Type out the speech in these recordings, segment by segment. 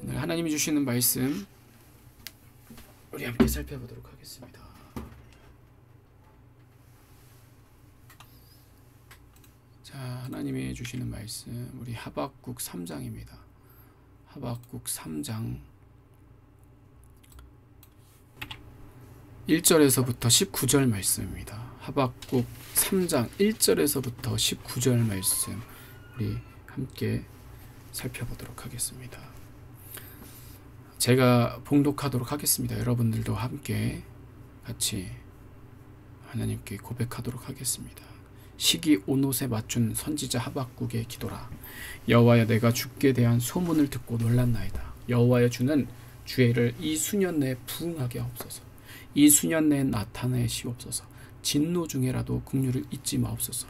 오늘 하나님이 주시는 말씀 우리 함께 살펴보도록 하겠습니다. 자, 하나님이 주시는 말씀 우리 하박국 3장입니다. 하박국 3장 1절에서부터 19절 말씀입니다. 하박국 3장 1절에서부터 19절 말씀 우리 함께 살펴보도록 하겠습니다. 제가 봉독하도록 하겠습니다. 여러분들도 함께 같이 하나님께 고백하도록 하겠습니다. 시기 온옷에 맞춘 선지자 하박국의 기도라. 여호와여, 내가 주께 대한 소문을 듣고 놀랐나이다. 여호와여, 주는 주의를 이 수년 내에 부응하게 하옵소서. 이 수년 내에 나타내시옵소서. 진노 중에라도 긍휼을 잊지 마옵소서.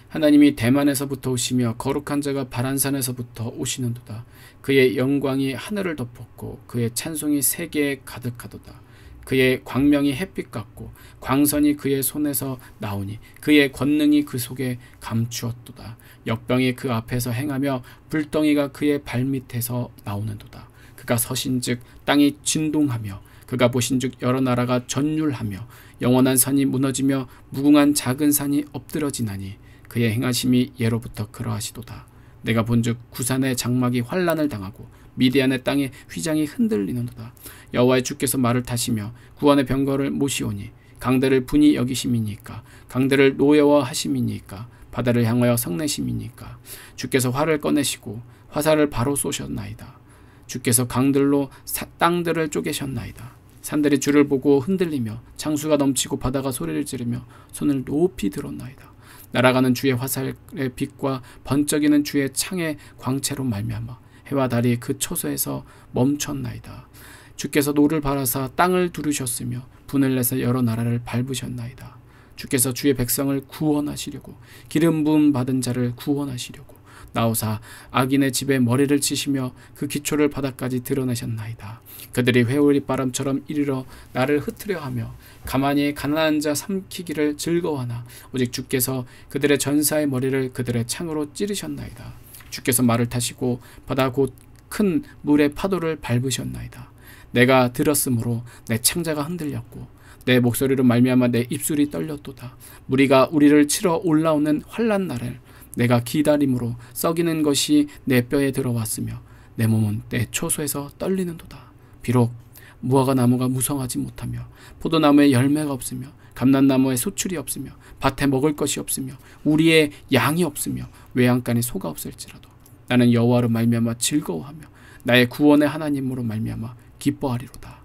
하나님이 대만에서부터 오시며 거룩한 자가 바란산에서부터 오시는도다. 그의 영광이 하늘을 덮었고 그의 찬송이 세계에 가득하도다. 그의 광명이 햇빛 같고 광선이 그의 손에서 나오니 그의 권능이 그 속에 감추었도다. 역병이 그 앞에서 행하며 불덩이가 그의 발밑에서 나오는도다. 그가 서신즉 땅이 진동하며 그가 보신즉 여러 나라가 전율하며 영원한 산이 무너지며 무궁한 작은 산이 엎드러지나니 그의 행하심이 예로부터 그러하시도다. 내가 본즉 구산의 장막이 환란을 당하고 미디안의 땅에 휘장이 흔들리는도다. 여호와의 주께서 말을 타시며 구원의 병거를 모시오니 강대를 분이 여기심이니까 강대를 노여워하심이니까 바다를 향하여 성내심이니까 주께서 활을 꺼내시고 화살을 바로 쏘셨나이다. 주께서 강들로 땅들을 쪼개셨나이다. 산들이 주를 보고 흔들리며 창수가 넘치고 바다가 소리를 지르며 손을 높이 들었나이다. 날아가는 주의 화살의 빛과 번쩍이는 주의 창의 광채로 말미암아 해와 달이 그 초소에서 멈췄나이다. 주께서 노를 바라사 땅을 두르셨으며 분을 내서 여러 나라를 밟으셨나이다. 주께서 주의 백성을 구원하시려고 기름 부음 받은 자를 구원하시려고 나오사 악인의 집에 머리를 치시며 그 기초를 바닥까지 드러내셨나이다. 그들이 회오리 바람처럼 이르러 나를 흩으려 하며 가만히 가난한 자 삼키기를 즐거워하나 오직 주께서 그들의 전사의 머리를 그들의 창으로 찌르셨나이다. 주께서 말을 타시고 바다 곧 큰 물의 파도를 밟으셨나이다. 내가 들었으므로 내 창자가 흔들렸고 내 목소리로 말미암아 내 입술이 떨렸도다. 무리가 우리를 치러 올라오는 환난 날을 내가 기다림으로 썩이는 것이 내 뼈에 들어왔으며 내 몸은 내 초소에서 떨리는도다. 비록 무화과 나무가 무성하지 못하며 포도나무에 열매가 없으며 감람나무에 소출이 없으며 밭에 먹을 것이 없으며 우리의 양이 없으며 외양간에 소가 없을지라도 나는 여호와로 말미암아 즐거워하며 나의 구원의 하나님으로 말미암아 기뻐하리로다.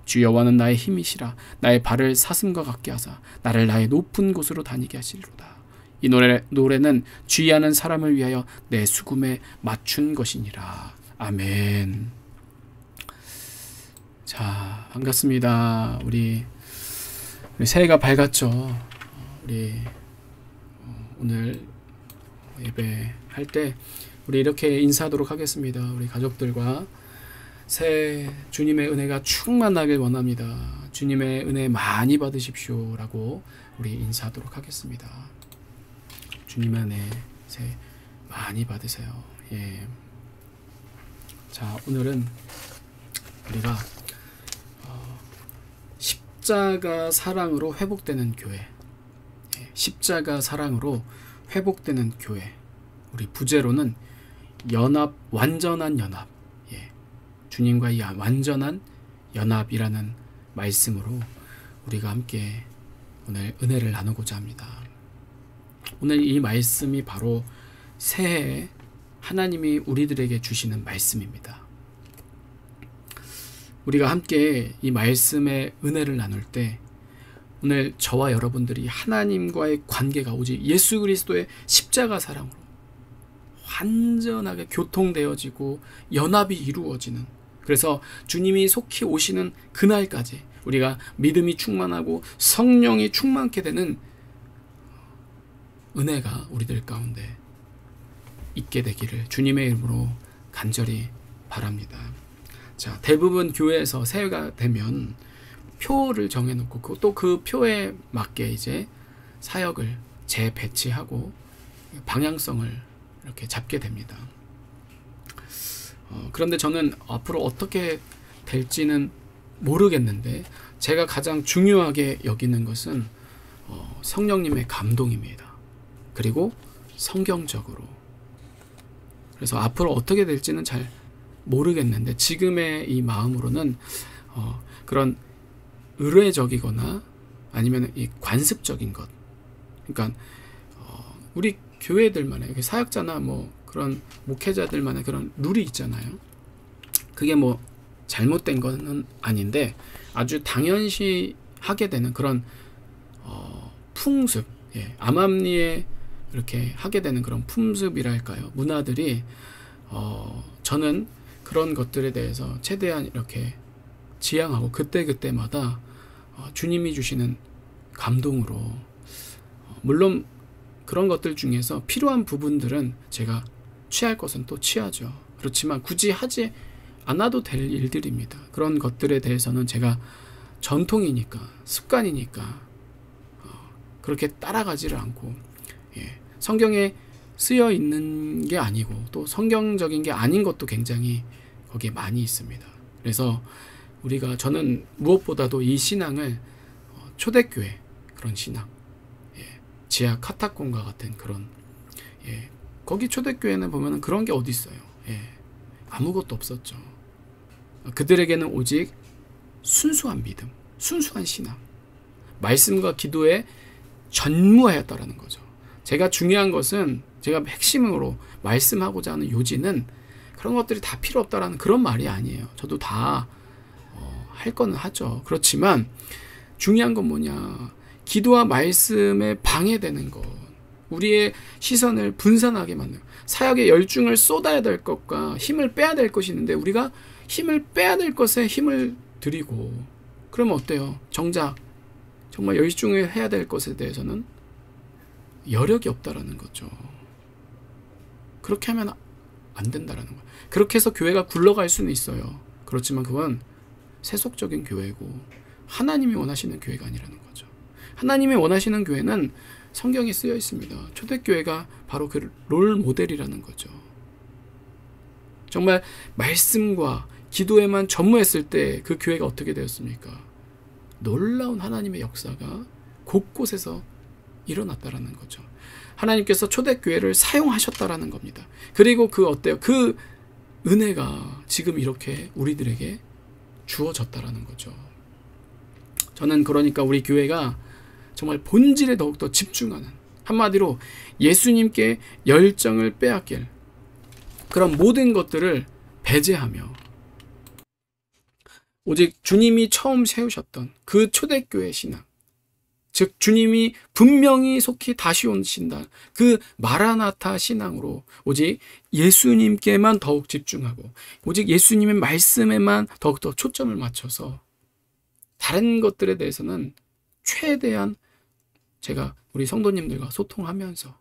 주 여호와는 나의 힘이시라. 나의 발을 사슴과 같게 하사 나를 나의 높은 곳으로 다니게 하시리로다. 이 노래는 주의하는 사람을 위하여 내 수금에 맞춘 것이니라. 아멘. 자, 반갑습니다. 우리 새해가 밝았죠. 우리 오늘 예배할 때 우리 이렇게 인사하도록 하겠습니다. 우리 가족들과 새해 주님의 은혜가 충만하길 원합니다. 주님의 은혜 많이 받으십시오 라고 우리 인사하도록 하겠습니다. 주님의 은혜 새해 많이 받으세요. 예. 자, 오늘은 우리가 십자가 사랑으로 회복되는 교회, 예, 십자가 사랑으로 회복되는 교회, 우리 부제로는 연합, 완전한 연합, 예, 주님과의 완전한 연합이라는 말씀으로 우리가 함께 오늘 은혜를 나누고자 합니다. 오늘 이 말씀이 바로 새해에 하나님이 우리들에게 주시는 말씀입니다. 우리가 함께 이 말씀의 은혜를 나눌 때 오늘 저와 여러분들이 하나님과의 관계가 오직 예수 그리스도의 십자가 사랑으로 완전하게 교통되어지고 연합이 이루어지는, 그래서 주님이 속히 오시는 그날까지 우리가 믿음이 충만하고 성령이 충만케 되는 은혜가 우리들 가운데 있게 되기를 주님의 이름으로 간절히 바랍니다. 자, 대부분 교회에서 새해가 되면 표를 정해놓고 또 그 표에 맞게 이제 사역을 재배치하고 방향성을 이렇게 잡게 됩니다. 그런데 저는 앞으로 어떻게 될지는 모르겠는데 제가 가장 중요하게 여기는 것은 성령님의 감동입니다. 그리고 성경적으로. 그래서 앞으로 어떻게 될지는 잘 모르겠는데 지금의 이 마음으로는 그런 의례적이거나 아니면 이 관습적인 것, 그러니까 우리 교회들만의 사역자나 뭐 그런 목회자들만의 그런 룰이 있잖아요. 그게 뭐 잘못된 건 아닌데 아주 당연시 하게 되는 그런 풍습, 암암리에 이렇게 하게 되는 그런 풍습이랄까요, 문화들이 저는 그런 것들에 대해서 최대한 이렇게 지향하고 그때그때마다 주님이 주시는 감동으로, 물론 그런 것들 중에서 필요한 부분들은 제가 취할 것은 또 취하죠. 그렇지만 굳이 하지 않아도 될 일들입니다. 그런 것들에 대해서는 제가 전통이니까, 습관이니까 그렇게 따라가지를 않고, 성경에 쓰여 있는 게 아니고 또 성경적인 게 아닌 것도 굉장히 거기에 많이 있습니다. 그래서 저는 무엇보다도 이 신앙을 초대교회 그런 신앙, 지하 카타콤과 같은 그런, 거기 초대교회는 보면은 그런 게 어디 있어요. 아무것도 없었죠. 그들에게는 오직 순수한 믿음, 순수한 신앙, 말씀과 기도에 전무하였다라는 거죠. 제가 중요한 것은, 제가 핵심으로 말씀하고자 하는 요지는 그런 것들이 다 필요 없다라는 그런 말이 아니에요. 저도 다 할 거는 하죠. 그렇지만 중요한 건 뭐냐, 기도와 말씀에 방해되는 것, 우리의 시선을 분산하게 만들고 사역의 열중을 쏟아야 될 것과 힘을 빼야 될 것이 있는데 우리가 힘을 빼야 될 것에 힘을 들이고, 그러면 어때요? 정작 정말 열중을 해야 될 것에 대해서는 여력이 없다라는 거죠. 그렇게 하면 안 된다라는 거예요. 그렇게 해서 교회가 굴러갈 수는 있어요. 그렇지만 그건 세속적인 교회고 하나님이 원하시는 교회가 아니라는 거죠. 하나님이 원하시는 교회는 성경에 쓰여 있습니다. 초대교회가 바로 그 롤 모델이라는 거죠. 정말 말씀과 기도에만 전무했을 때 그 교회가 어떻게 되었습니까? 놀라운 하나님의 역사가 곳곳에서 일어났다라는 거죠. 하나님께서 초대교회를 사용하셨다라는 겁니다. 그리고 어때요? 그 은혜가 지금 이렇게 우리들에게 주어졌다라는 거죠. 저는 그러니까 우리 교회가 정말 본질에 더욱더 집중하는, 한마디로 예수님께 열정을 빼앗길 그런 모든 것들을 배제하며 오직 주님이 처음 세우셨던 그 초대교회 신앙, 즉 주님이 분명히 속히 다시 오신다 그 마라나타 신앙으로 오직 예수님께만 더욱 집중하고 오직 예수님의 말씀에만 더욱더 초점을 맞춰서 다른 것들에 대해서는 최대한 제가 우리 성도님들과 소통하면서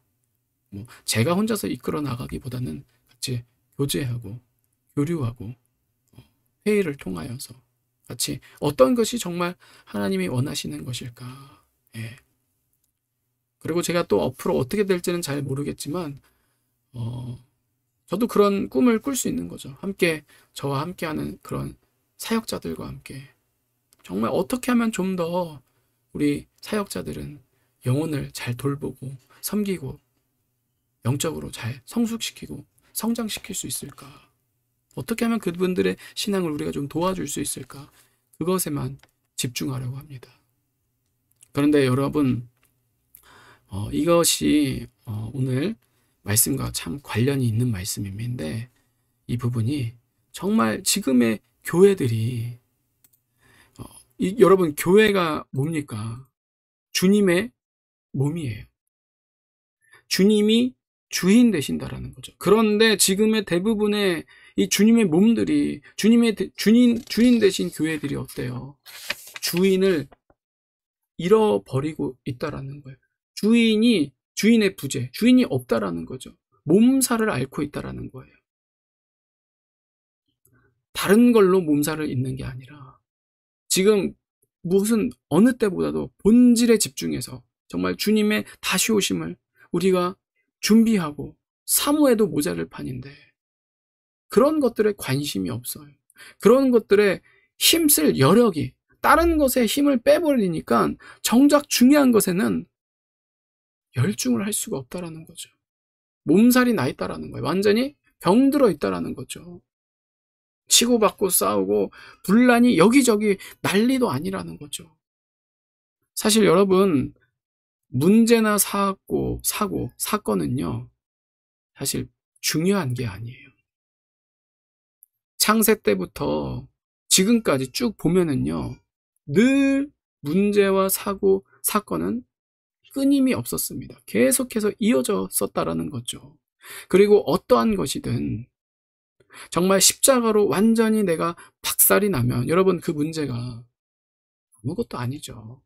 제가 혼자서 이끌어 나가기보다는 같이 교제하고 교류하고 회의를 통하여서 같이 어떤 것이 정말 하나님이 원하시는 것일까. 그리고 제가 또 앞으로 어떻게 될지는 잘 모르겠지만 저도 그런 꿈을 꿀 수 있는 거죠. 저와 함께하는 그런 사역자들과 함께 정말 어떻게 하면 좀 더 우리 사역자들은 영혼을 잘 돌보고 섬기고 영적으로 잘 성숙시키고 성장시킬 수 있을까? 어떻게 하면 그분들의 신앙을 우리가 좀 도와줄 수 있을까? 그것에만 집중하려고 합니다. 그런데 여러분, 이것이 오늘 말씀과 참 관련이 있는 말씀인데, 이 부분이 정말 지금의 교회들이 여러분, 교회가 뭡니까? 주님의 몸이에요. 주님이 주인 되신다라는 거죠. 그런데 지금의 대부분의 이 주님의 몸들이, 주인 되신 교회들이 어때요? 주인을 잃어버리고 있다라는 거예요. 주인의 부재, 주인이 없다라는 거죠. 몸살을 앓고 있다라는 거예요. 다른 걸로 몸살을 잇는 게 아니라 지금 어느 때보다도 본질에 집중해서 정말 주님의 다시 오심을 우리가 준비하고 사모해도 모자랄 판인데 그런 것들에 관심이 없어요. 그런 것들에 힘쓸 여력이, 다른 것에 힘을 빼버리니까 정작 중요한 것에는 열중을 할 수가 없다라는 거죠. 몸살이 나 있다라는 거예요. 완전히 병들어 있다라는 거죠. 치고받고 싸우고 분란이 여기저기 난리도 아니라는 거죠. 사실 여러분, 문제나 사건은요, 사실 중요한 게 아니에요. 창세 때부터 지금까지 쭉 보면은요, 늘 문제와 사건은 끊임이 없었습니다. 계속해서 이어졌었다라는 거죠. 그리고 어떠한 것이든 정말 십자가로 완전히 내가 박살이 나면 여러분, 그 문제가 아무것도 아니죠.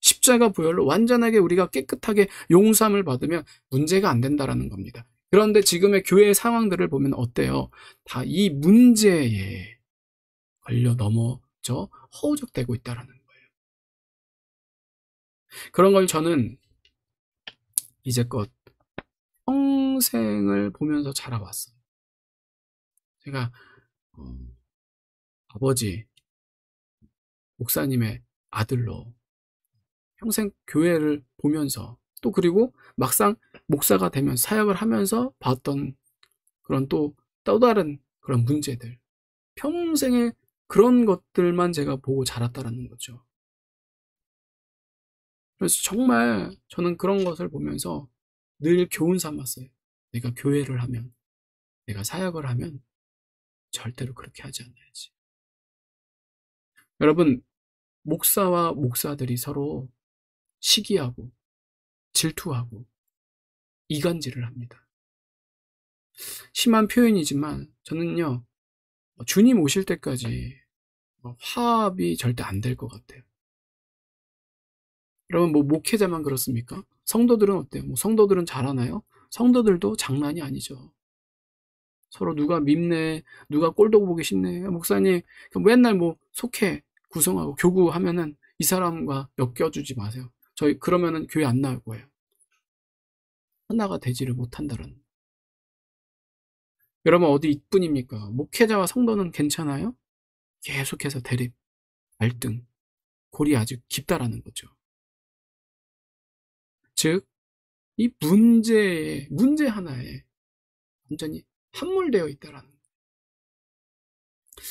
십자가 부활로 완전하게 우리가 깨끗하게 용서함을 받으면 문제가 안 된다라는 겁니다. 그런데 지금의 교회의 상황들을 보면 어때요? 다 이 문제에 걸려 넘어져 허우적대고 있다라는 거예요. 그런 걸 저는 이제껏 평생을 보면서 자라왔어요. 제가 아버지 목사님의 아들로 평생 교회를 보면서, 또 그리고 막상 목사가 되면 사역을 하면서 봤던 그런 또 다른 그런 문제들, 평생에 그런 것들만 제가 보고 자랐다라는 거죠. 그래서 정말 저는 그런 것을 보면서 늘 교훈 삼았어요. 내가 교회를 하면, 내가 사역을 하면 절대로 그렇게 하지 않아야지. 여러분, 목사와 목사들이 서로 시기하고 질투하고 이간질을 합니다. 심한 표현이지만 저는요, 주님 오실 때까지 화합이 절대 안 될 것 같아요. 여러분, 목회자만 그렇습니까? 성도들은 어때요? 성도들은 잘하나요? 성도들도 장난이 아니죠. 서로 누가 밉네, 누가 꼴도 보기 싫네, 목사님 맨날 속해 구성하고 교구하면은 이 사람과 엮여주지 마세요. 저희 그러면은 교회 안 나올 거예요. 하나가 되지를 못한다는. 여러분, 어디 이뿐입니까? 목회자와 성도는 괜찮아요? 계속해서 대립, 갈등, 골이 아주 깊다라는 거죠. 즉, 이 문제 하나에 완전히 함몰되어 있다라는 거예요.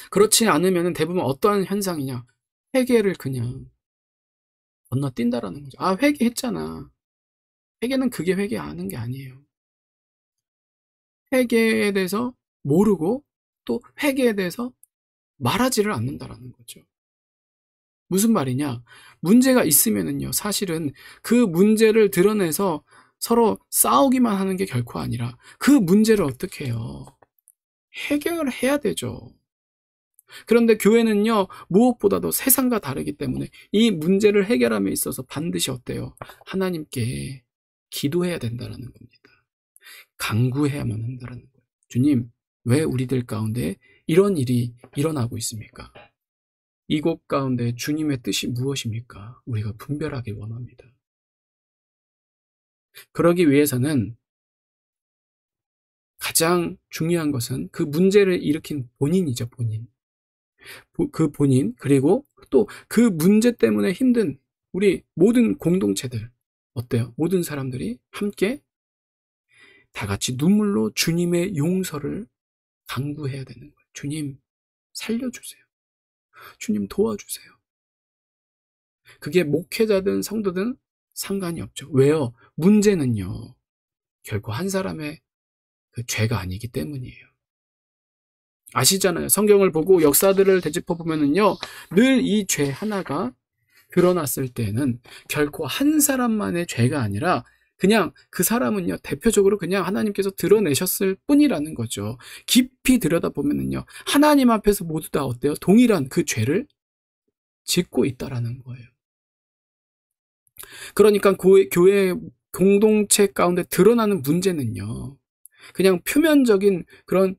그렇지 않으면 대부분 어떠한 현상이냐? 회개를 그냥 건너뛴다라는 거죠. 아, 회개했잖아. 회개는 그게 회개하는 게 아니에요. 회개에 대해서 모르고 또 회개에 대해서 말하지를 않는다라는 거죠. 무슨 말이냐? 문제가 있으면은요, 사실은 그 문제를 드러내서 서로 싸우기만 하는 게 결코 아니라 그 문제를 어떻게 해요? 해결을 해야 되죠. 그런데 교회는요, 무엇보다도 세상과 다르기 때문에 이 문제를 해결함에 있어서 반드시 어때요? 하나님께 기도해야 된다는 겁니다. 간구해야만 한다는 거예요. 주님, 왜 우리들 가운데 이런 일이 일어나고 있습니까? 이곳 가운데 주님의 뜻이 무엇입니까? 우리가 분별하기 원합니다. 그러기 위해서는 가장 중요한 것은 그 문제를 일으킨 본인이죠, 본인. 그 본인, 그리고 또 그 문제 때문에 힘든 우리 모든 공동체들, 어때요? 모든 사람들이 함께 다 같이 눈물로 주님의 용서를 간구해야 되는 거예요. 주님, 살려주세요. 주님, 도와주세요. 그게 목회자든 성도든 상관이 없죠. 왜요? 문제는요, 결코 한 사람의 그 죄가 아니기 때문이에요. 아시잖아요. 성경을 보고 역사들을 되짚어 보면은요, 늘 이 죄 하나가 드러났을 때는 결코 한 사람만의 죄가 아니라 그냥 그 사람은요, 대표적으로 그냥 하나님께서 드러내셨을 뿐이라는 거죠. 깊이 들여다보면은요, 하나님 앞에서 모두 다 어때요? 동일한 그 죄를 짓고 있다라는 거예요. 그러니까 교회 공동체 가운데 드러나는 문제는요, 그냥 표면적인 그런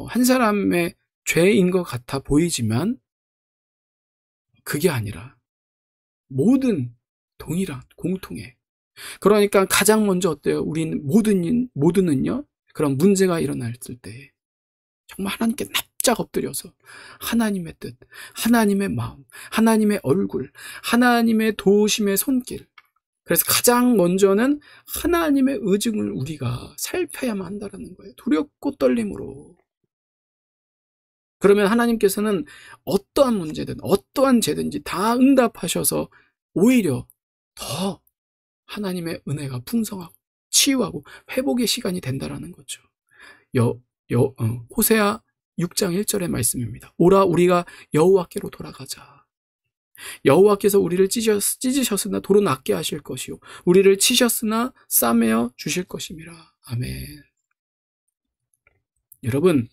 한 사람의 죄인 것 같아 보이지만 그게 아니라 모든 동일한 공통의, 그러니까 가장 먼저 어때요? 우리는 모두는요, 그런 문제가 일어났을 때 정말 하나님께 납작 엎드려서 하나님의 뜻, 하나님의 마음, 하나님의 얼굴, 하나님의 도우심의 손길. 그래서 가장 먼저는 하나님의 의중을 우리가 살펴야만 한다는 거예요. 두렵고 떨림으로. 그러면 하나님께서는 어떠한 문제든 어떠한 죄든지 다 응답하셔서 오히려 더 하나님의 은혜가 풍성하고 치유하고 회복의 시간이 된다라는 거죠. 호세아 6장 1절의 말씀입니다. 오라 우리가 여호와께로 돌아가자. 여호와께서 우리를 찢으셨으나 도로 낫게 하실 것이요 우리를 치셨으나 싸매어 주실 것임이라. 아멘. 여러분,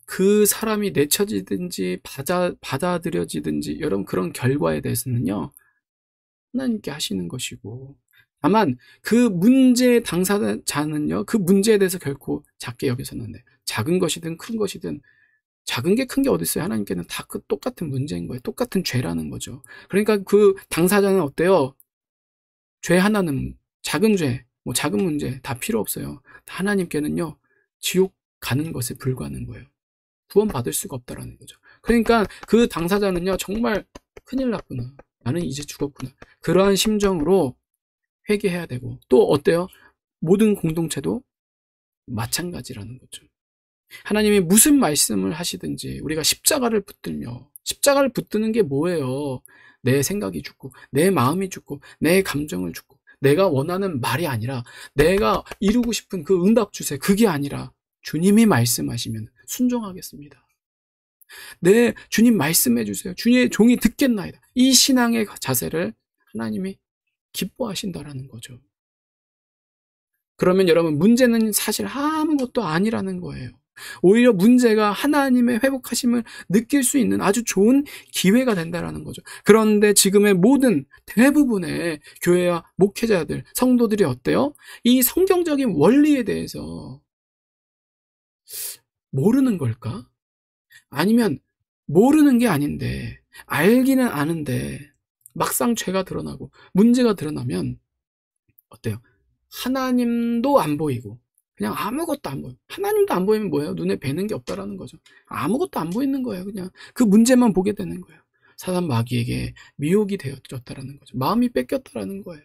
그 사람이 내쳐지든지 받아들여지든지 여러분 그런 결과에 대해서는요 하나님께 하시는 것이고, 다만 그 문제의 당사자는요 그 문제에 대해서 결코 작게 여겨서는 안 돼요. 작은 것이든 큰 것이든, 작은 게 큰 게 어디 있어요? 하나님께는 다 그 똑같은 문제인 거예요. 똑같은 죄라는 거죠. 그러니까 그 당사자는 어때요? 죄 하나는, 작은 죄, 뭐 작은 문제 다 필요 없어요. 하나님께는요 지옥 가는 것에 불과하는 거예요. 구원 받을 수가 없다라는 거죠. 그러니까 그 당사자는요 정말 큰일 났구나, 나는 이제 죽었구나, 그러한 심정으로 회개해야 되고, 또 어때요? 모든 공동체도 마찬가지라는 거죠. 하나님이 무슨 말씀을 하시든지 우리가 십자가를 붙드는 게 뭐예요? 내 생각이 죽고 내 마음이 죽고 내 감정을 죽고 내가 원하는 말이 아니라 내가 이루고 싶은 그 응답 주세, 그게 아니라 주님이 말씀하시면 순종하겠습니다. 네, 주님 말씀해 주세요. 주님의 종이 듣겠나이다. 이 신앙의 자세를 하나님이 기뻐하신다라는 거죠. 그러면 여러분, 문제는 사실 아무것도 아니라는 거예요. 오히려 문제가 하나님의 회복하심을 느낄 수 있는 아주 좋은 기회가 된다라는 거죠. 그런데 지금의 모든 대부분의 교회와 목회자들, 성도들이 어때요? 이 성경적인 원리에 대해서 모르는 걸까? 아니면 모르는 게 아닌데 알기는 아는데 막상 죄가 드러나고 문제가 드러나면 어때요? 하나님도 안 보이고 그냥 아무것도 안 보여요. 하나님도 안 보이면 뭐예요? 눈에 뵈는 게 없다라는 거죠. 아무것도 안 보이는 거예요. 그냥 그 문제만 보게 되는 거예요. 사단 마귀에게 미혹이 되어졌다라는 거죠. 마음이 뺏겼다라는 거예요.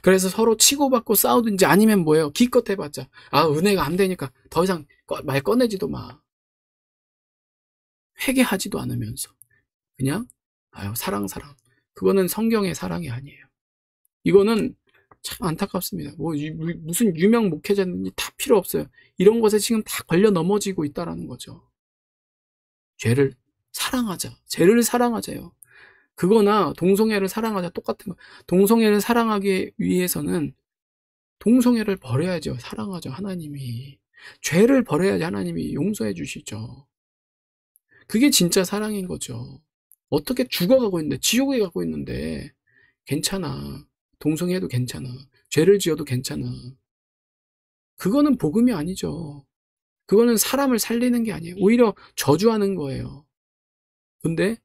그래서 서로 치고받고 싸우든지 아니면 뭐예요? 기껏 해봤자 은혜가 안 되니까 더 이상 말 꺼내지도 마. 회개하지도 않으면서 그냥 사랑. 그거는 성경의 사랑이 아니에요. 이거는 참 안타깝습니다. 무슨 유명 목회자든지 다 필요 없어요. 이런 것에 지금 다 걸려 넘어지고 있다라는 거죠. 죄를 사랑하자. 죄를 사랑하자요. 그거나 동성애를 사랑하자 똑같은 거. 동성애를 사랑하기 위해서는 동성애를 버려야죠. 사랑하죠. 하나님이. 죄를 버려야지 하나님이 용서해 주시죠. 그게 진짜 사랑인 거죠. 어떻게 죽어가고 있는데, 지옥에 가고 있는데 괜찮아. 동성애도 괜찮아. 죄를 지어도 괜찮아. 그거는 복음이 아니죠. 그거는 사람을 살리는 게 아니에요. 오히려 저주하는 거예요. 근데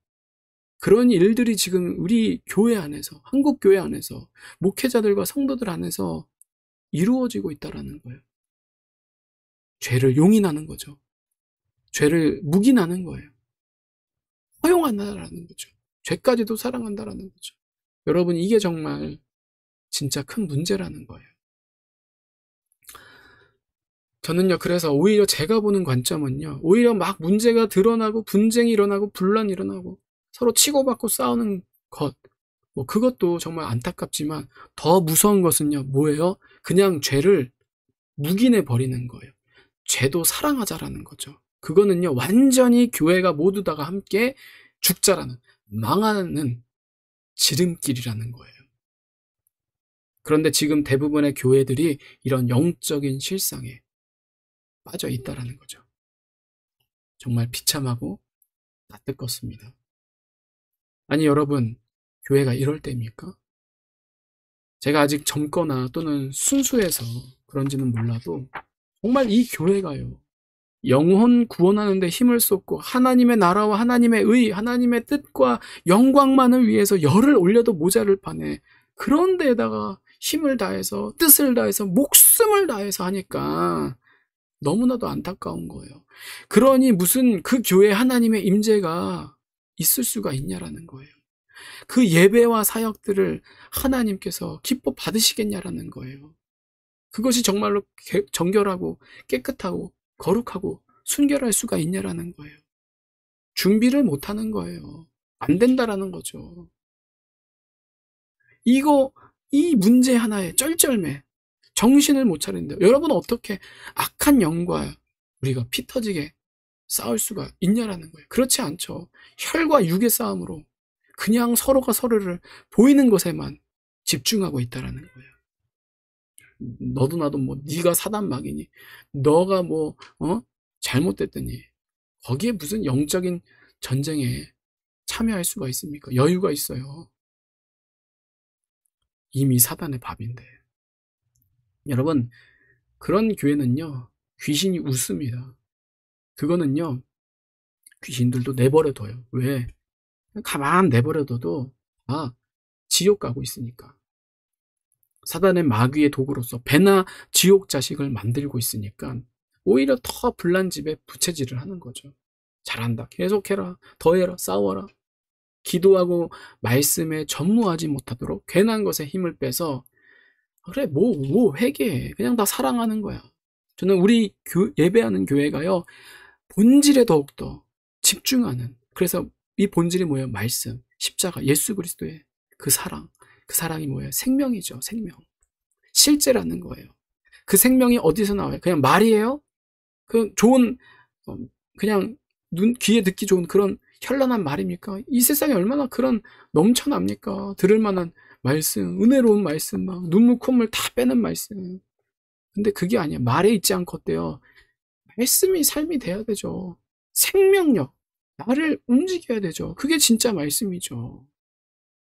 그런 일들이 지금 우리 교회 안에서, 한국 교회 안에서, 목회자들과 성도들 안에서 이루어지고 있다라는 거예요. 죄를 용인하는 거죠. 죄를 묵인하는 거예요. 허용한다라는 거죠. 죄까지도 사랑한다라는 거죠. 여러분, 이게 정말 진짜 큰 문제라는 거예요. 저는요, 그래서 오히려 제가 보는 관점은요, 오히려 막 문제가 드러나고 분쟁이 일어나고 분란이 일어나고 서로 치고받고 싸우는 것, 그것도 정말 안타깝지만 더 무서운 것은요, 뭐예요? 그냥 죄를 묵인해 버리는 거예요. 죄도 사랑하자라는 거죠. 그거는요, 완전히 교회가 모두 다가 함께 죽자라는, 망하는 지름길이라는 거예요. 그런데 지금 대부분의 교회들이 이런 영적인 실상에 빠져 있다라는 거죠. 정말 비참하고 낯뜨겁습니다. 아니, 여러분, 교회가 이럴 때입니까? 제가 아직 젊거나 또는 순수해서 그런지는 몰라도 정말 이 교회가요, 영혼 구원하는 데 힘을 쏟고 하나님의 나라와 하나님의 의, 하나님의 뜻과 영광만을 위해서 열을 올려도 모자를 파네. 그런 데에다가 힘을 다해서, 뜻을 다해서, 목숨을 다해서 하니까 너무나도 안타까운 거예요. 그러니 무슨 그 교회 하나님의 임재가 있을 수가 있냐라는 거예요. 그 예배와 사역들을 하나님께서 기뻐 받으시겠냐라는 거예요. 그것이 정말로 정결하고 깨끗하고 거룩하고 순결할 수가 있냐라는 거예요. 준비를 못하는 거예요. 안 된다라는 거죠. 이 문제 하나에 쩔쩔매 정신을 못 차린다. 여러분은 어떻게 악한 영과 우리가 피 터지게 싸울 수가 있냐라는 거예요. 그렇지 않죠. 혈과 육의 싸움으로 그냥 서로가 서로를 보이는 것에만 집중하고 있다라는 거예요. 너도 나도 뭐 네가 사단막이니 너가 뭐 잘못됐더니 거기에 무슨 영적인 전쟁에 참여할 수가 있습니까? 여유가 있어요. 이미 사단의 밥인데. 여러분, 그런 교회는요, 귀신이 웃습니다. 그거는요, 귀신들도 내버려둬요. 왜? 가만 내버려둬도 지옥 가고 있으니까. 사단의 마귀의 도구로서 배나 지옥 자식을 만들고 있으니까 오히려 더 불난 집에 부채질을 하는 거죠. 잘한다. 계속해라. 더해라. 싸워라. 기도하고 말씀에 전무하지 못하도록 괜한 것에 힘을 빼서 그래 뭐 회개해. 그냥 다 사랑하는 거야. 저는 우리 예배하는 교회가요. 본질에 더욱더 집중하는, 그래서 이 본질이 뭐예요? 말씀, 십자가, 예수 그리스도의 그 사랑. 그 사랑이 뭐예요? 생명이죠. 생명. 실제라는 거예요. 그 생명이 어디서 나와요? 그냥 말이에요? 그 좋은 그냥 귀에 듣기 좋은 그런 현란한 말입니까? 이 세상에 얼마나 그런 넘쳐납니까? 들을 만한 말씀, 은혜로운 말씀, 막 눈물 콧물 다 빼는 말씀. 근데 그게 아니야. 말에 있지 않고 어때요? 말씀이 삶이 돼야 되죠. 생명력, 나를 움직여야 되죠. 그게 진짜 말씀이죠.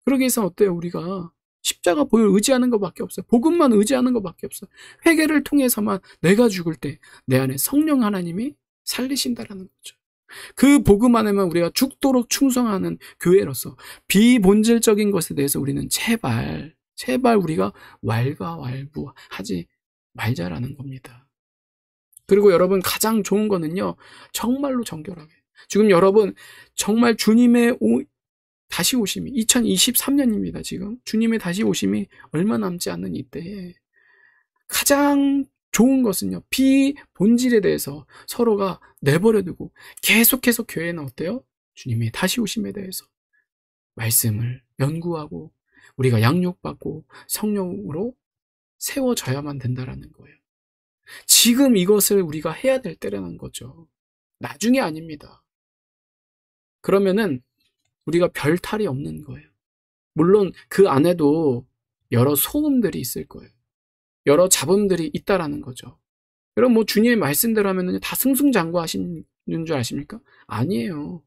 그러기 위해서 어때요? 우리가 십자가 보혈 의지하는 것밖에 없어요. 복음만 의지하는 것밖에 없어요. 회개를 통해서만 내가 죽을 때 내 안에 성령 하나님이 살리신다라는 거죠. 그 복음 안에만 우리가 죽도록 충성하는 교회로서 비본질적인 것에 대해서 우리는 제발 우리가 왈가왈부하지 말자라는 겁니다. 그리고 여러분 가장 좋은 거는요, 정말로 정결하게. 지금 여러분 정말 주님의 다시 오심이 2023년입니다. 지금 주님의 다시 오심이 얼마 남지 않는 이때에 가장 좋은 것은요, 비본질에 대해서 서로가 내버려두고 계속해서 교회는 어때요? 주님의 다시 오심에 대해서 말씀을 연구하고 우리가 양육받고 성령으로 세워져야만 된다라는 거예요. 지금 이것을 우리가 해야 될 때라는 거죠. 나중에 아닙니다. 그러면은 우리가 별 탈이 없는 거예요. 물론 그 안에도 여러 소음들이 있을 거예요. 여러 잡음들이 있다라는 거죠. 여러분 뭐 주님의 말씀대로 하면은 다 승승장구하시는 줄 아십니까? 아니에요.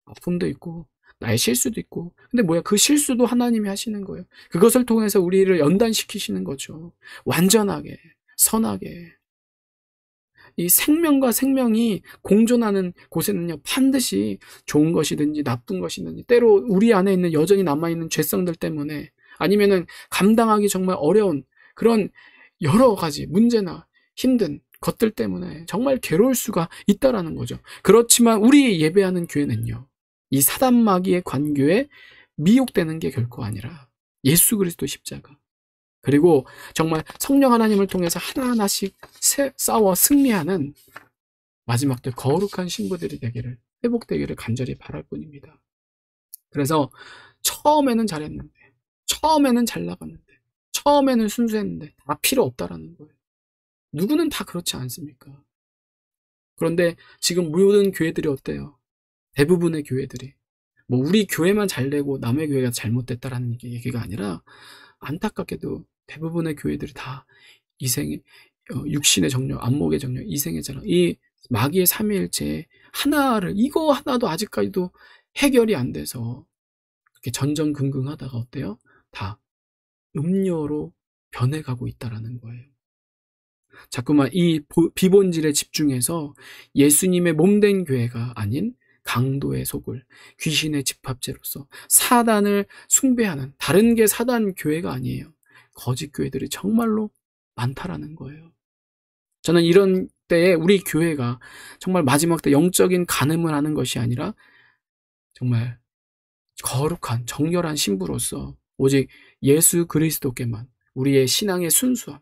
아픔도 있고 나의 실수도 있고. 근데 뭐야? 그 실수도 하나님이 하시는 거예요. 그것을 통해서 우리를 연단시키시는 거죠. 완전하게, 선하게. 이 생명과 생명이 공존하는 곳에는요, 반드시 좋은 것이든지 나쁜 것이든지 때로 우리 안에 있는 여전히 남아있는 죄성들 때문에 아니면은 감당하기 정말 어려운 그런 여러 가지 문제나 힘든 것들 때문에 정말 괴로울 수가 있다라는 거죠. 그렇지만 우리 예배하는 교회는요, 이 사단마귀의 관교에 미혹되는 게 결코 아니라 예수 그리스도 십자가, 그리고 정말 성령 하나님을 통해서 하나하나씩 싸워 승리하는 마지막 때 거룩한 신부들이 되기를, 회복되기를 간절히 바랄 뿐입니다. 그래서 처음에는 잘했는데, 처음에는 잘 나갔는데, 처음에는 순수했는데 다 필요 없다라는 거예요. 누구는 다 그렇지 않습니까? 그런데 지금 모든 교회들이 어때요? 대부분의 교회들이 뭐 우리 교회만 잘되고 남의 교회가 잘못됐다라는 얘기가 아니라 안타깝게도 대부분의 교회들이 다 육신의 정령, 안목의 정령, 이생의 자랑, 이 마귀의 삼위일체 하나를, 이거 하나도 아직까지도 해결이 안 돼서 그렇게 전전긍긍하다가 어때요? 다 음료로 변해가고 있다라는 거예요. 자꾸만 이 비본질에 집중해서 예수님의 몸된 교회가 아닌 강도의 속을 귀신의 집합체로서 사단을 숭배하는, 다른 게 사단 교회가 아니에요. 거짓 교회들이 정말로 많다라는 거예요. 저는 이런 때에 우리 교회가 정말 마지막 때 영적인 간음을 하는 것이 아니라 정말 거룩한 정결한 신부로서 오직 예수 그리스도께만 우리의 신앙의 순수함,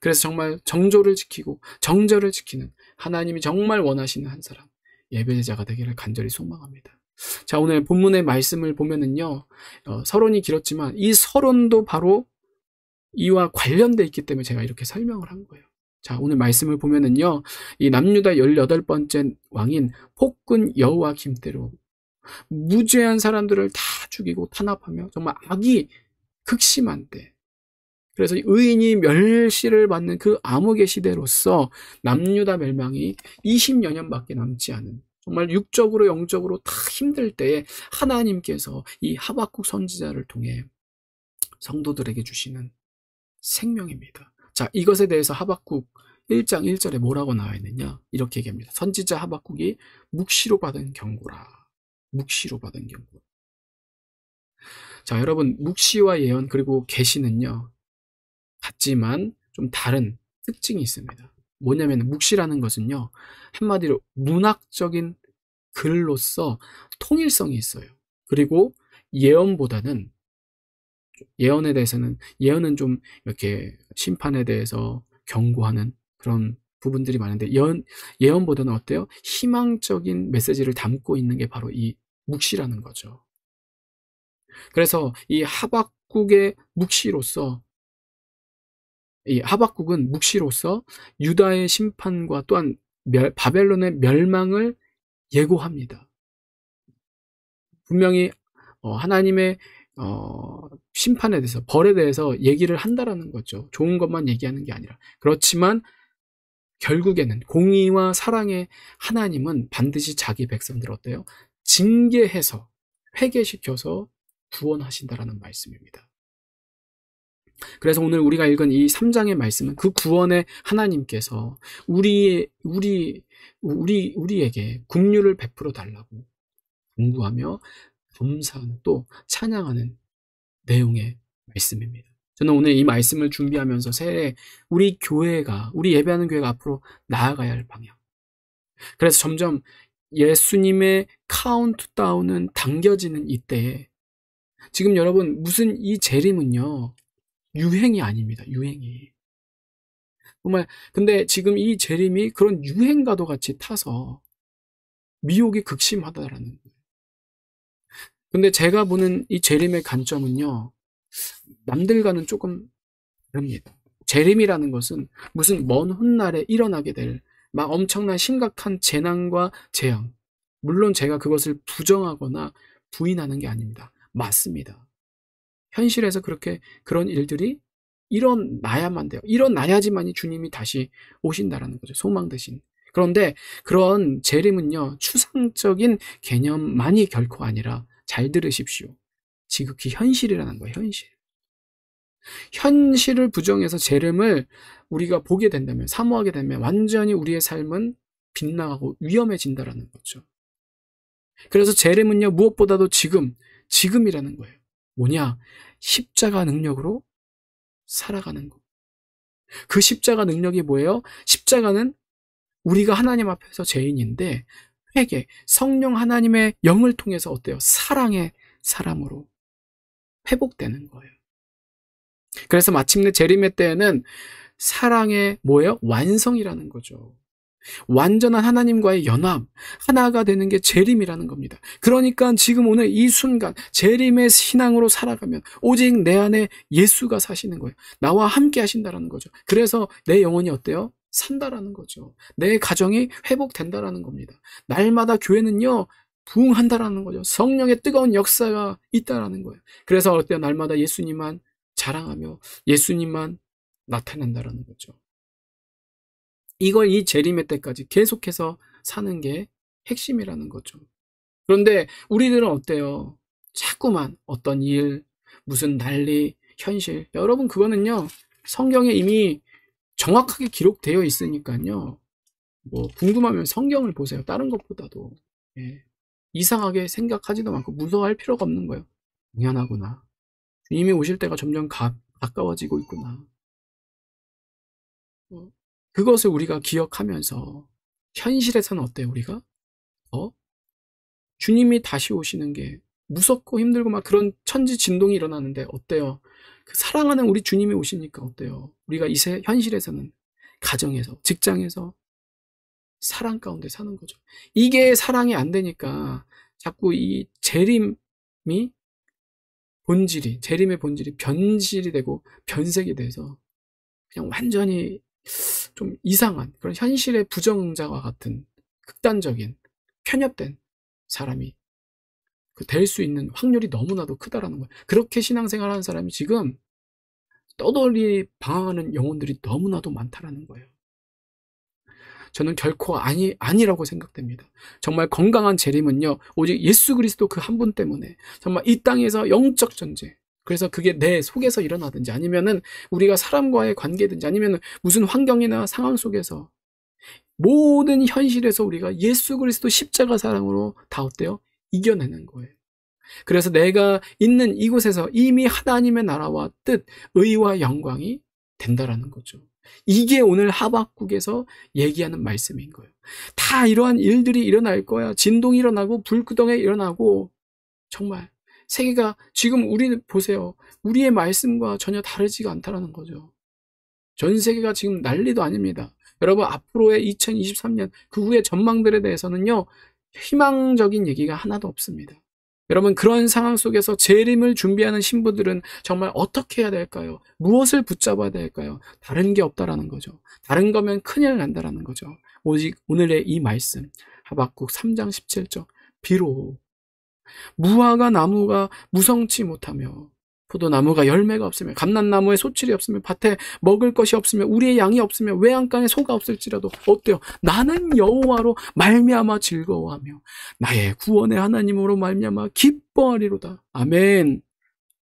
그래서 정말 정조를 지키고 정절을 지키는 하나님이 정말 원하시는 한 사람, 예배자가 되기를 간절히 소망합니다. 자, 오늘 본문의 말씀을 보면은요, 서론이 길었지만 이 서론도 바로 이와 관련돼 있기 때문에 제가 이렇게 설명을 한 거예요. 자, 오늘 말씀을 보면은요, 이 남유다 18번째 왕인 폭군 여호와김 때로 무죄한 사람들을 다 죽이고 탄압하며 정말 악이 극심한 때, 그래서 의인이 멸시를 받는 그 암흑의 시대로서 남유다 멸망이 20여 년밖에 남지 않은, 정말 육적으로 영적으로 다 힘들 때에 하나님께서 이 하박국 선지자를 통해 성도들에게 주시는 생명입니다. 자, 이것에 대해서 하박국 1장 1절에 뭐라고 나와 있느냐, 이렇게 얘기합니다. 선지자 하박국이 묵시로 받은 경고라. 묵시로 받은 경고. 자, 여러분, 묵시와 예언 그리고 계시는요 같지만 좀 다른 특징이 있습니다. 뭐냐면 묵시라는 것은요, 한마디로 문학적인 글로서 통일성이 있어요. 그리고 예언보다는, 예언에 대해서는, 예언은 좀 이렇게 심판에 대해서 경고하는 그런 부분들이 많은데, 예언보다는 어때요? 희망적인 메시지를 담고 있는 게 바로 이 묵시라는 거죠. 그래서 이 하박국의 묵시로서, 이 하박국은 묵시로서 유다의 심판과 또한 바벨론의 멸망을 예고합니다. 분명히 하나님의 심판에 대해서, 벌에 대해서 얘기를 한다라는 거죠. 좋은 것만 얘기하는 게 아니라. 그렇지만 결국에는 공의와 사랑의 하나님은 반드시 자기 백성들 어때요? 징계해서 회개시켜서 구원하신다라는 말씀입니다. 그래서 오늘 우리가 읽은 이 3장의 말씀은 그 구원의 하나님께서 우리에게 긍휼을 베풀어 달라고 간구하며 감사하는, 또 찬양하는 내용의 말씀입니다. 저는 오늘 이 말씀을 준비하면서 새해 우리 교회가, 우리 예배하는 교회가 앞으로 나아가야 할 방향, 그래서 점점 예수님의 카운트다운은 당겨지는 이때에, 지금 여러분 무슨 이 재림은요 유행이 아닙니다. 유행이 정말, 근데 지금 이 재림이 그런 유행과도 같이 타서 미혹이 극심하다라는 거예요. 근데 제가 보는 이 재림의 관점은요 남들과는 조금 다릅니다. 재림이라는 것은 무슨 먼 훗날에 일어나게 될 막 엄청난 심각한 재난과 재앙, 물론 제가 그것을 부정하거나 부인하는 게 아닙니다. 맞습니다. 현실에서 그런 일들이 일어나야만 돼요. 일어나야지만이 주님이 다시 오신다라는 거죠. 소망 대신. 그런데 그런 재림은요 추상적인 개념만이 결코 아니라, 잘 들으십시오, 지극히 현실이라는 거예요. 현실을 부정해서 재림을 우리가 보게 된다면, 사모하게 되면 완전히 우리의 삶은 빗나가고 위험해진다라는 거죠. 그래서 재림은요 무엇보다도 지금이라는 거예요. 뭐냐? 십자가 능력으로 살아가는 것. 그 십자가 능력이 뭐예요? 십자가는 우리가 하나님 앞에서 죄인인데 회개, 성령 하나님의 영을 통해서 어때요? 사랑의 사람으로 회복되는 거예요. 그래서 마침내 재림의 때에는 사랑의 뭐예요? 완성이라는 거죠. 완전한 하나님과의 연합, 하나가 되는 게 재림이라는 겁니다. 그러니까 지금 오늘 이 순간 재림의 신앙으로 살아가면 오직 내 안에 예수가 사시는 거예요. 나와 함께 하신다라는 거죠. 그래서 내 영혼이 어때요? 산다라는 거죠. 내 가정이 회복된다라는 겁니다. 날마다 교회는요 부흥한다라는 거죠. 성령의 뜨거운 역사가 있다라는 거예요. 그래서 어때요? 날마다 예수님만 자랑하며 예수님만 나타난다라는 거죠. 이걸 이 재림의 때까지 계속해서 사는 게 핵심이라는 거죠. 그런데 우리들은 어때요? 자꾸만 어떤 일, 무슨 난리, 현실, 여러분 그거는요 성경에 이미 정확하게 기록되어 있으니까요, 뭐 궁금하면 성경을 보세요. 다른 것보다도. 예. 이상하게 생각하지도 않고 무서워할 필요가 없는 거예요. 당연하구나, 이미 오실 때가 점점 가까워지고 있구나. 그것을 우리가 기억하면서 현실에서는 어때요? 우리가 주님이 다시 오시는 게 무섭고 힘들고 막 그런 천지 진동이 일어나는데 어때요? 그 사랑하는 우리 주님이 오시니까 어때요? 우리가 현실에서는 가정에서, 직장에서 사랑 가운데 사는 거죠. 이게 사랑이 안 되니까 자꾸 이 재림의 본질이 변질이 되고 변색이 돼서 그냥 완전히 좀 이상한 그런 현실의 부정자와 같은 극단적인 편협된 사람이 될 수 있는 확률이 너무나도 크다라는 거예요. 그렇게 신앙생활하는 사람이 지금 떠돌이 방황하는 영혼들이 너무나도 많다라는 거예요. 저는 결코 아니라고 생각됩니다. 정말 건강한 재림은요, 오직 예수 그리스도 그 한 분 때문에 정말 이 땅에서 영적 전쟁, 그래서 그게 내 속에서 일어나든지 아니면은 우리가 사람과의 관계든지 아니면은 무슨 환경이나 상황 속에서 모든 현실에서 우리가 예수 그리스도 십자가 사랑으로 다 어때요? 이겨내는 거예요. 그래서 내가 있는 이곳에서 이미 하나님의 나라와 뜻, 의와 영광이 된다라는 거죠. 이게 오늘 하박국에서 얘기하는 말씀인 거예요. 다 이러한 일들이 일어날 거야. 진동이 일어나고 불구덩이 일어나고 정말 세계가 지금 우리는 보세요. 우리의 말씀과 전혀 다르지가 않다라는 거죠. 전 세계가 지금 난리도 아닙니다. 여러분 앞으로의 2023년 그 후의 전망들에 대해서는요. 희망적인 얘기가 하나도 없습니다. 여러분 그런 상황 속에서 재림을 준비하는 신부들은 정말 어떻게 해야 될까요? 무엇을 붙잡아야 될까요? 다른 게 없다라는 거죠. 다른 거면 큰일 난다라는 거죠. 오직 오늘의 이 말씀 하박국 3장 17절 비록 무화과 나무가 무성치 못하며 포도나무가 열매가 없으며 감람나무에 소출이 없으며 밭에 먹을 것이 없으며 우리의 양이 없으며 외양간에 소가 없을지라도 어때요? 나는 여호와로 말미암아 즐거워하며 나의 구원의 하나님으로 말미암아 기뻐하리로다. 아멘.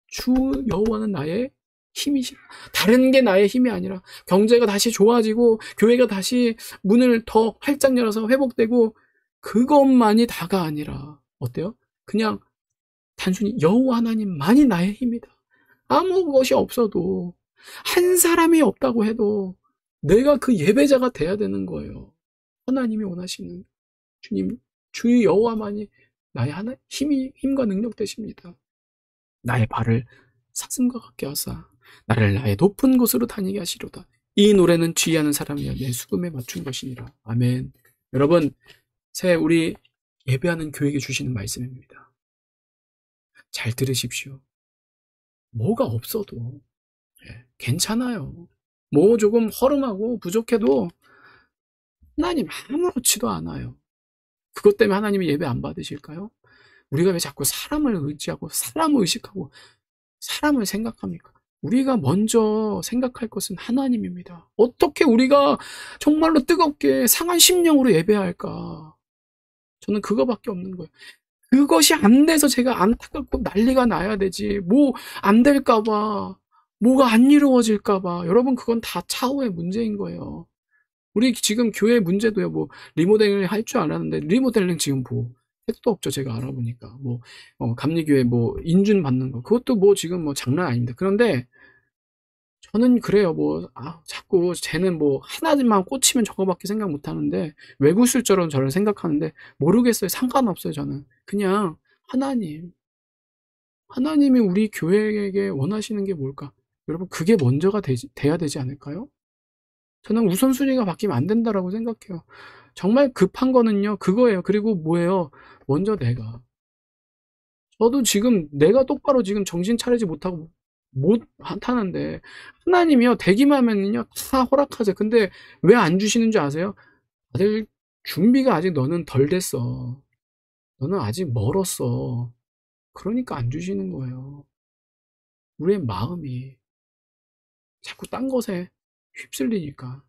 주 여호와는 나의 힘이시라. 다른 게 나의 힘이 아니라 경제가 다시 좋아지고 교회가 다시 문을 더 활짝 열어서 회복되고 그것만이 다가 아니라 어때요? 그냥 단순히 여호와 하나님만이 나의 힘이다. 아무 것이 없어도 한 사람이 없다고 해도 내가 그 예배자가 돼야 되는 거예요. 하나님이 원하시는 주님, 주 여호와만이 나의 힘과 능력 되십니다. 나의 발을 사슴과 같게 하사 나를 나의 높은 곳으로 다니게 하시로다. 이 노래는 지휘하는 사람이여 내 수금에 맞춘 것이니라. 아멘. 여러분, 우리 예배하는 교회에게 주시는 말씀입니다. 잘 들으십시오. 뭐가 없어도 괜찮아요. 뭐 조금 허름하고 부족해도 하나님 아무렇지도 않아요. 그것 때문에 하나님이 예배 안 받으실까요? 우리가 왜 자꾸 사람을 의지하고 사람을 의식하고 사람을 생각합니까? 우리가 먼저 생각할 것은 하나님입니다. 어떻게 우리가 정말로 뜨겁게 상한 심령으로 예배할까? 저는 그거밖에 없는 거예요. 그것이 안 돼서 제가 안타깝고 난리가 나야 되지. 뭐 안 될까봐, 뭐가 안 이루어질까봐. 여러분 그건 다 차후의 문제인 거예요. 우리 지금 교회 문제도요. 뭐 리모델링 할 줄 알았는데 리모델링 지금 뭐 택도 없죠. 제가 알아보니까 뭐 감리교회 뭐 인준 받는 거 그것도 뭐 지금 뭐 장난 아닙니다. 그런데 저는 그래요. 자꾸 쟤는 뭐 하나만 꽂히면 저거밖에 생각 못 하는데 외구술처럼 저를 생각하는데 모르겠어요. 상관없어요. 저는 그냥 하나님이 우리 교회에게 원하시는 게 뭘까? 여러분 그게 먼저가 돼야 되지 않을까요? 저는 우선순위가 바뀌면 안 된다라고 생각해요. 정말 급한 거는요 그거예요. 그리고 뭐예요? 먼저 저도 지금 내가 똑바로 지금 정신 차리지 못하고 못 하는데 하나님이요 되기만 하면요 다 허락하죠. 근데 왜 안 주시는 줄 아세요? 다들 준비가 아직 너는 덜 됐어. 너는 아직 멀었어. 그러니까 안 주시는 거예요. 우리의 마음이 자꾸 딴 것에 휩쓸리니까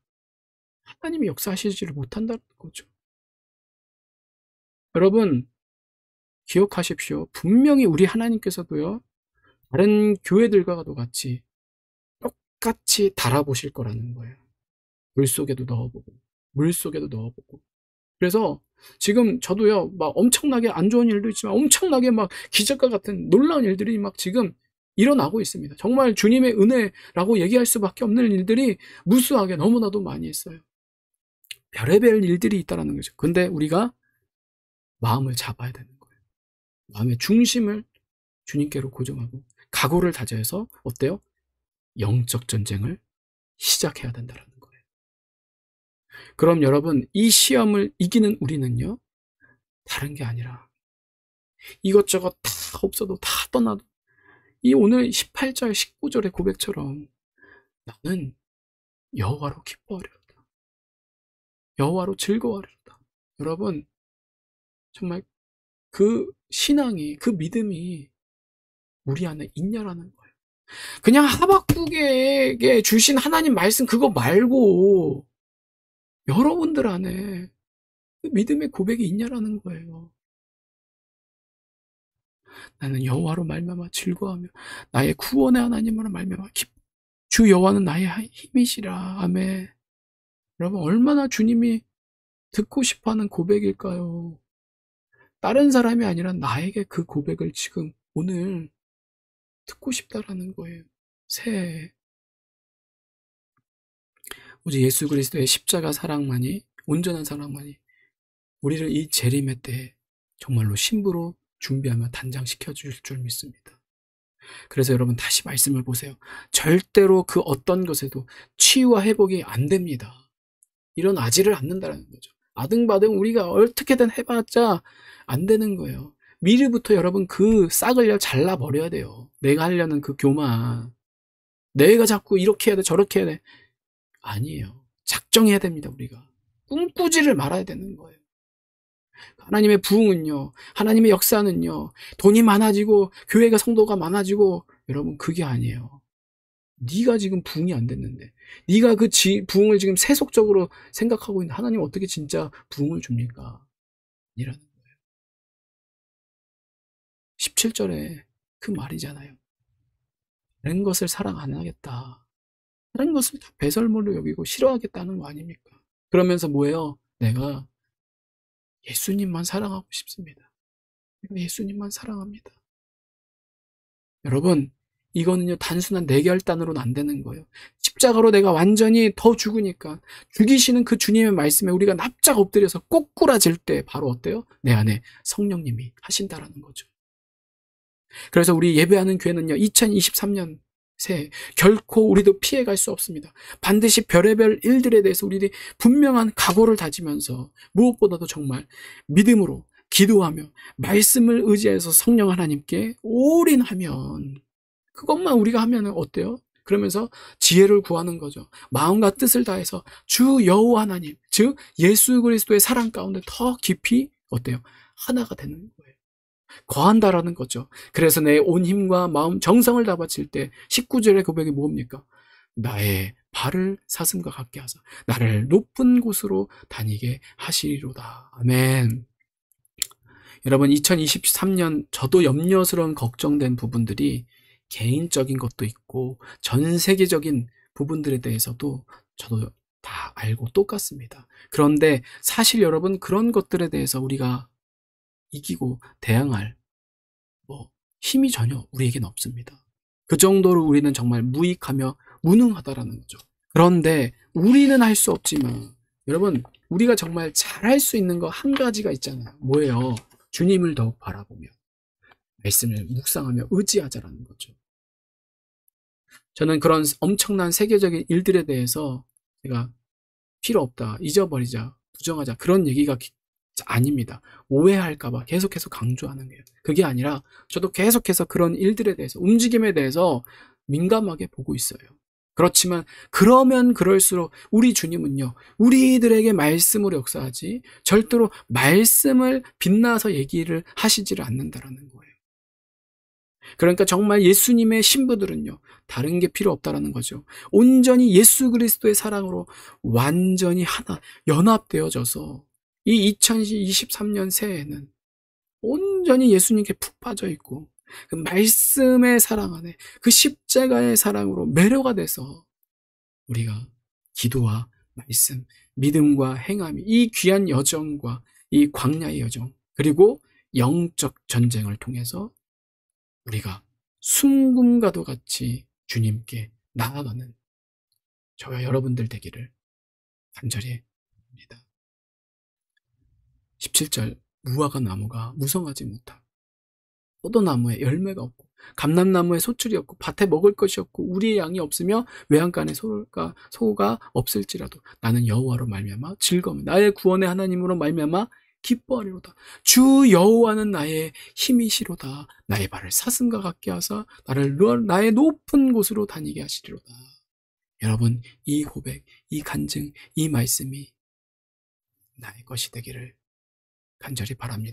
하나님이 역사하시지를 못한다는 거죠. 여러분 기억하십시오. 분명히 우리 하나님께서도요 다른 교회들과도 같이 똑같이 달아보실 거라는 거예요. 물속에도 넣어보고. 그래서 지금 저도요, 막 엄청나게 안 좋은 일도 있지만 엄청나게 막 기적과 같은 놀라운 일들이 막 지금 일어나고 있습니다. 정말 주님의 은혜라고 얘기할 수밖에 없는 일들이 무수하게 너무나도 많이 있어요. 별의별 일들이 있다라는 거죠. 근데 우리가 마음을 잡아야 되는 거예요. 마음의 중심을 주님께로 고정하고 각오를 다져서 어때요? 영적 전쟁을 시작해야 된다라는 거예요. 그럼 여러분, 이 시험을 이기는 우리는요, 다른 게 아니라 이것저것 다 없어도 다 떠나도 이 오늘 18절 19절의 고백처럼 나는 여호와로 기뻐하리로다. 여호와로 즐거워하리로다. 여러분, 정말 그 신앙이, 그 믿음이 우리 안에 있냐라는 거예요. 그냥 하박국에게 주신 하나님 말씀 그거 말고 여러분들 안에 그 믿음의 고백이 있냐라는 거예요. 나는 여호와로 말미암아 즐거워하며 나의 구원의 하나님으로 말미암아 주 여호와는 나의 힘이시라. 아멘. 여러분, 얼마나 주님이 듣고 싶어하는 고백일까요? 다른 사람이 아니라 나에게 그 고백을 지금 오늘 듣고 싶다라는 거예요. 새해 오직 예수 그리스도의 십자가 사랑만이, 온전한 사랑만이 우리를 이 재림의 때에 정말로 신부로 준비하며 단장시켜 줄 줄 믿습니다. 그래서 여러분, 다시 말씀을 보세요. 절대로 그 어떤 것에도 치유와 회복이 안 됩니다. 일어나지를 않는다는 거죠. 아등바등 우리가 어떻게든 해봤자 안 되는 거예요. 미리부터 여러분 그 싹을 잘라버려야 돼요. 내가 하려는 그 교만, 내가 자꾸 이렇게 해야 돼 저렇게 해야 돼, 아니에요. 작정해야 됩니다. 우리가 꿈꾸지를 말아야 되는 거예요. 하나님의 부흥은요, 하나님의 역사는요, 돈이 많아지고 교회가 성도가 많아지고, 여러분 그게 아니에요. 네가 지금 부흥이 안 됐는데, 네가 그 부흥을 지금 세속적으로 생각하고 있는데 하나님 어떻게 진짜 부흥을 줍니까? 이라는 거예요. 17절에 그 말이잖아요. 다른 것을 사랑 안 하겠다. 다른 것을 다 배설물로 여기고 싫어하겠다는 거 아닙니까? 그러면서 뭐예요? 내가 예수님만 사랑하고 싶습니다. 내가 예수님만 사랑합니다. 여러분, 이거는요, 단순한 내 결단으로는 안 되는 거예요. 십자가로 내가 완전히 더 죽으니까 죽이시는 그 주님의 말씀에 우리가 납작 엎드려서 꼬꾸라질 때 바로 어때요? 내 안에 성령님이 하신다라는 거죠. 그래서 우리 예배하는 교회는요, 2023년 새해 결코 우리도 피해갈 수 없습니다. 반드시 별의별 일들에 대해서 우리들이 분명한 각오를 다지면서 무엇보다도 정말 믿음으로 기도하며 말씀을 의지해서 성령 하나님께 올인하면, 그것만 우리가 하면 어때요? 그러면서 지혜를 구하는 거죠. 마음과 뜻을 다해서 주 여호와 하나님, 즉 예수 그리스도의 사랑 가운데 더 깊이 어때요? 하나가 되는 거예요. 거한다라는 거죠. 그래서 내 온 힘과 마음, 정성을 다 바칠 때 19절의 고백이 뭡니까? 나의 발을 사슴과 같게 하사 나를 높은 곳으로 다니게 하시리로다. 아멘. 여러분, 2023년 저도 염려스러운 걱정된 부분들이 개인적인 것도 있고 전 세계적인 부분들에 대해서도 저도 다 알고 똑같습니다. 그런데 사실 여러분, 그런 것들에 대해서 우리가 이기고 대항할 힘이 전혀 우리에겐 없습니다. 그 정도로 우리는 정말 무익하며 무능하다라는 거죠. 그런데 우리는 할 수 없지만 여러분, 우리가 정말 잘할 수 있는 거 한 가지가 있잖아요. 뭐예요? 주님을 더욱 바라보며 말씀을 묵상하며 의지하자라는 거죠. 저는 그런 엄청난 세계적인 일들에 대해서 제가 필요 없다, 잊어버리자, 부정하자, 그런 얘기가 아닙니다. 오해할까봐 계속해서 강조하는 거예요. 그게 아니라 저도 계속해서 그런 일들에 대해서, 움직임에 대해서 민감하게 보고 있어요. 그렇지만 그러면 그럴수록 우리 주님은요, 우리들에게 말씀으로 역사하지 절대로 말씀을 빛나서 얘기를 하시지를 않는다라는 거예요. 그러니까 정말 예수님의 신부들은요, 다른 게 필요 없다라는 거죠. 온전히 예수 그리스도의 사랑으로 완전히 하나 연합되어져서 이 2023년 새해에는 온전히 예수님께 푹 빠져 있고 그 말씀의 사랑 안에 그 십자가의 사랑으로 매료가 돼서 우리가 기도와 말씀, 믿음과 행함이 이 귀한 여정과 이 광야의 여정, 그리고 영적 전쟁을 통해서 우리가 순금과도 같이 주님께 나아가는 저와 여러분들 되기를 간절히 17절 무화과 나무가 무성하지 못하고 포도나무에 열매가 없고 감람나무에 소출이 없고 밭에 먹을 것이 없고 우리의 양이 없으며 외양간에 소가 없을지라도 나는 여호와로 말미암아 즐거움 나의 구원의 하나님으로 말미암아 기뻐하리로다. 주 여호와는 나의 힘이시로다. 나의 발을 사슴과 같게 하사 나를 나의 높은 곳으로 다니게 하시리로다. 여러분, 이 고백, 이 간증, 이 말씀이 나의 것이 되기를 간절히 바랍니다.